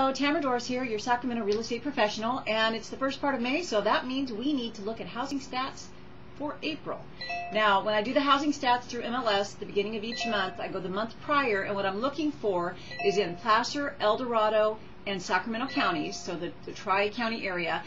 Hello, Tamara Doris here, your Sacramento real estate professional, and it's the first part of May, so that means we need to look at housing stats for April. Now, when I do the housing stats through MLS, the beginning of each month, I go the month prior, and what I'm looking for is in Placer, El Dorado, and Sacramento counties, so the tri-county area,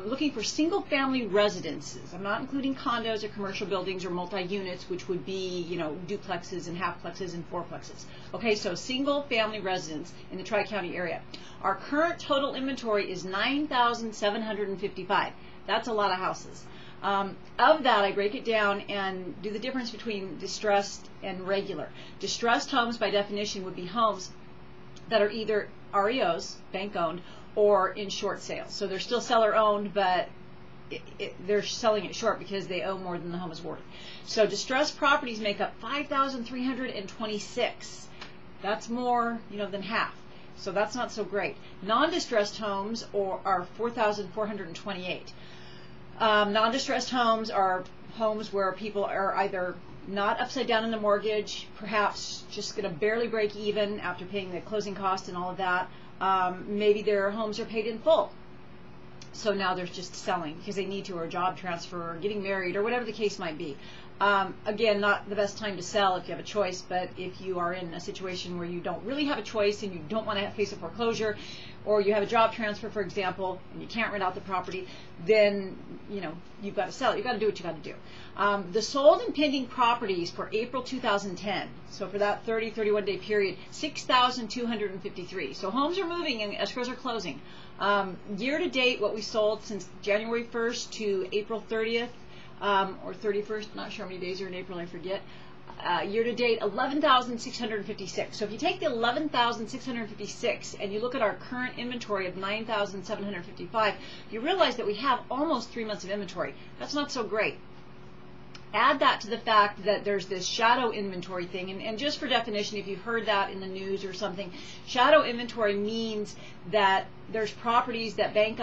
looking for single-family residences. I'm not including condos or commercial buildings or multi-units, which would be, duplexes and half-plexes and fourplexes. Okay, so single-family residence in the tri-county area. Our current total inventory is 9,755. That's a lot of houses. Of that, I break it down and do the difference between distressed and regular. Distressed homes, by definition, would be homes that are either REOs, bank-owned, or in short sales. So they're still seller-owned, but they're selling it short because they owe more than the home is worth. So distressed properties make up 5,326. That's more, than half. So that's not so great. Non-distressed homes are 4,428. Non-distressed homes are homes where people are either not upside down in the mortgage, perhaps just going to barely break even after paying the closing costs and all of that. Maybe their homes are paid in full. So now they're just selling because they need to, or a job transfer, or getting married, or whatever the case might be. Again, not the best time to sell if you have a choice, but if you are in a situation where you don't really have a choice and you don't want to face a foreclosure, or you have a job transfer, for example, and you can't rent out the property, then you've got to sell it. You've got to do what you got to do. The sold and pending properties for April 2010, so for that 31 day period, 6,253. So homes are moving and escrows are closing. Year to date, what we sold since January 1st to April 30th, or 31st, not sure how many days are in April, I forget. Year to date, 11,656. So if you take the 11,656 and you look at our current inventory of 9,755, you realize that we have almost 3 months of inventory. That's not so great. Add that to the fact that there's this shadow inventory thing, and just for definition, if you've heard that in the news or something, shadow inventory means that there's properties that banks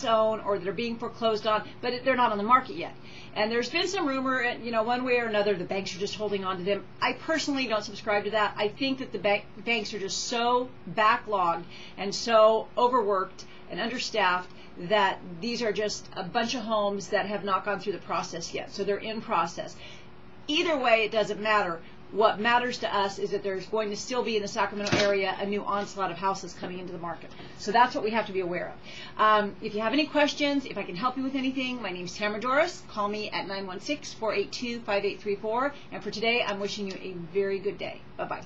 own, or that are being foreclosed on, but they're not on the market yet. And there's been some rumor, one way or another, the banks are just holding on to them. I personally don't subscribe to that. I think that the banks are just so backlogged and so overworked and understaffed that these are just a bunch of homes that have not gone through the process yet. So they're in process. Either way, it doesn't matter. What matters to us is that there's going to still be in the Sacramento area a new onslaught of houses coming into the market. So that's what we have to be aware of. If you have any questions, if I can help you with anything, my name's Tamara Doris. Call me at 916-482-5834. And for today, I'm wishing you a very good day. Bye-bye.